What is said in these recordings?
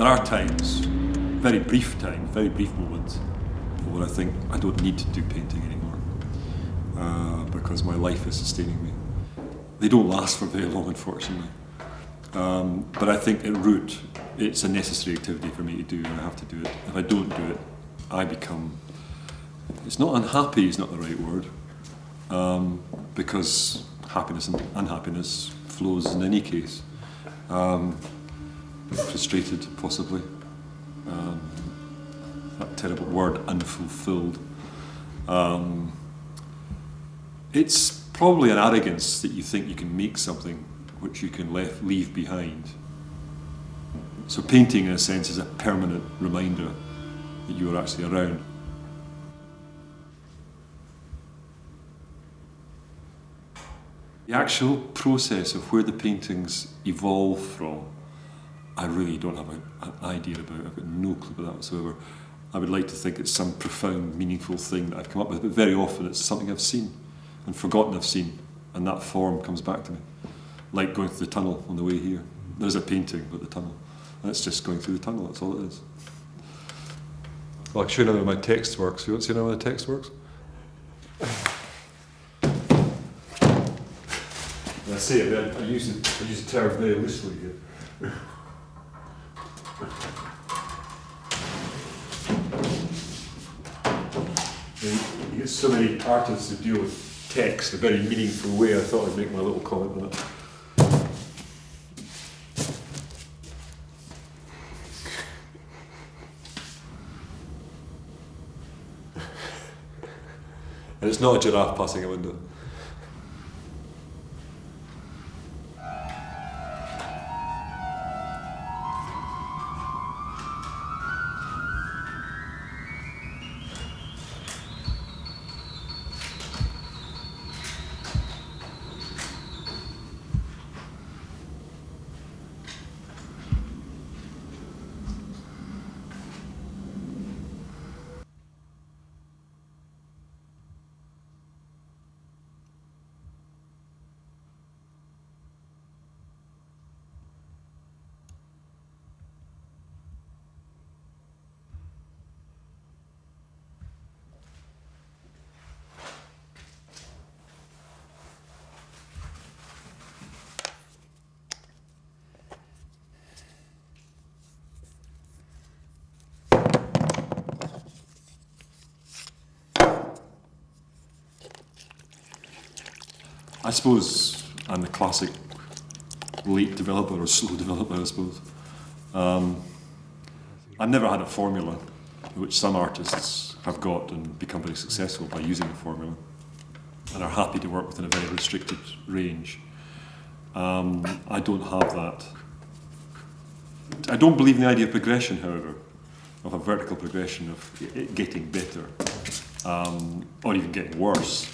There are times, very brief moments, where I think I don't need to do painting anymore because my life is sustaining me. They don't last for very long, unfortunately. But I think at root, it's a necessary activity for me to do, and I have to do it. If I don't do it, I become, it's not unhappy, is not the right word, because happiness and unhappiness flows in any case. Frustrated, possibly. That terrible word, unfulfilled. It's probably an arrogance that you think you can make something which you can leave behind. So painting, in a sense, is a permanent reminder that you are actually around. The actual process of where the paintings evolve from, I really don't have an idea about. I've got no clue about that whatsoever. I would like to think it's some profound, meaningful thing that I've come up with, but very often it's something I've seen and forgotten I've seen, and that form comes back to me. Like going through the tunnel on the way here. There's a painting about the tunnel, and it's just going through the tunnel, that's all it is. Well, I'll show you how my text works. You want to see how the text works? I say it, I use the term very loosely here. You get so many artists who deal with text in a very meaningful way. I thought I'd make my little comment on it. And it's not a giraffe passing a window. I suppose I'm the classic late developer or slow developer, I suppose. I've never had a formula, which some artists have got and become very successful by using a formula and are happy to work within a very restricted range. I don't have that. I don't believe in the idea of progression, however, of a vertical progression of it getting better, or even getting worse.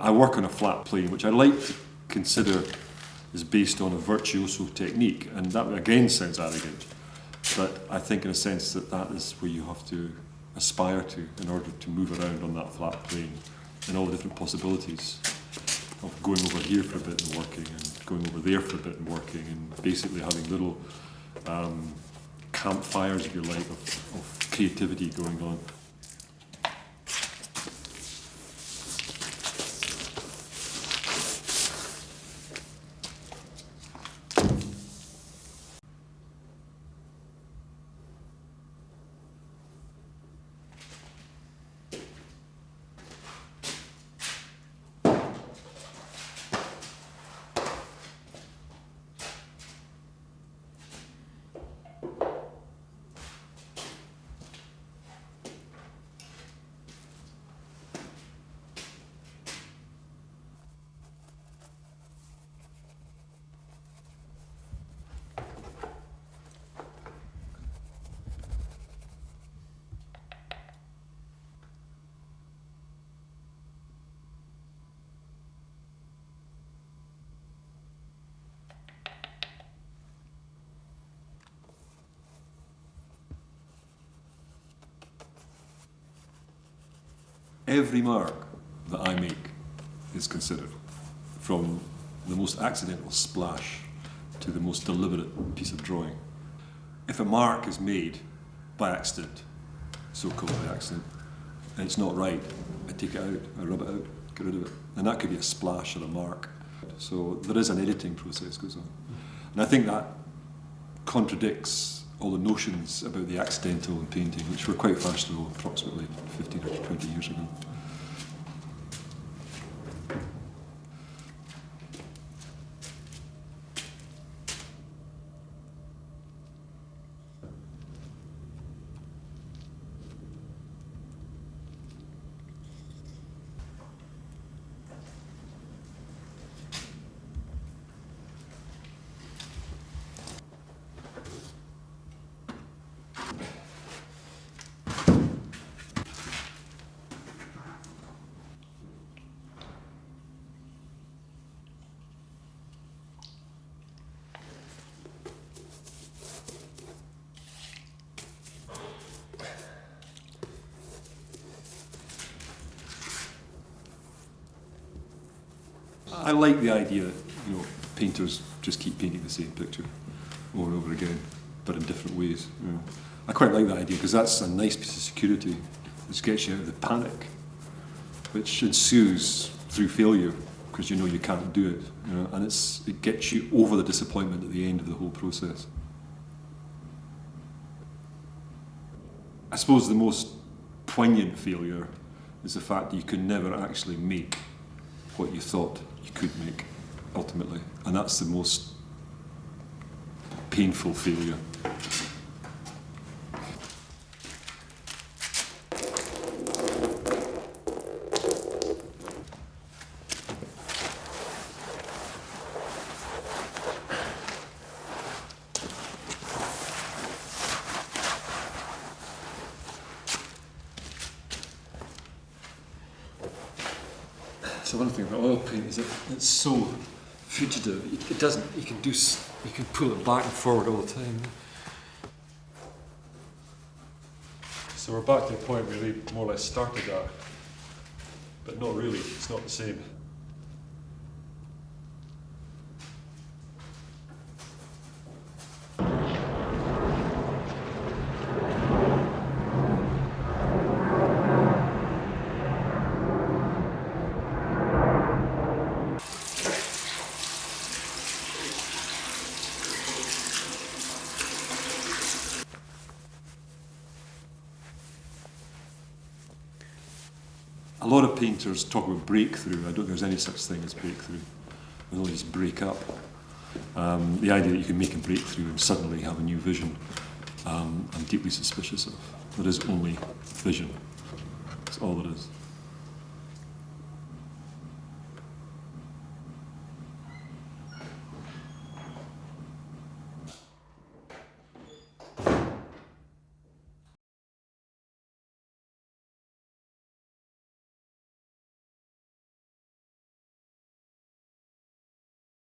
I work on a flat plane, which I like to consider is based on a virtuoso technique, and that again sounds arrogant, but I think in a sense that is where you have to aspire to in order to move around on that flat plane and all the different possibilities of going over here for a bit and working, and going over there for a bit and working, and basically having little campfires, if you like, of creativity going on. Every mark that I make is considered, from the most accidental splash to the most deliberate piece of drawing. If a mark is made by accident, so-called by accident, and it's not right, I take it out, I rub it out, get rid of it. And that could be a splash or a mark. So there is an editing process goes on. And I think that contradicts all the notions about the accidental in painting, which were quite fashionable approximately 15 or 20 years ago. I like the idea that painters just keep painting the same picture over and over again, but in different ways. I quite like that idea because that's a nice piece of security. It gets you out of the panic, which ensues through failure because you can't do it, and it gets you over the disappointment at the end of the whole process. I suppose the most poignant failure is the fact that you can never actually make what you thought you could make, ultimately. And that's the most painful failure. So one thing about oil paint is that it's so fugitive. It doesn't. You can pull it back and forward all the time. So we're back to the point where we more or less started at, but not really. It's not the same. A lot of painters talk about breakthrough. I don't think there's any such thing as breakthrough. There's only just break up. The idea that you can make a breakthrough and suddenly have a new vision, I'm deeply suspicious of. There is only vision. That's all there is.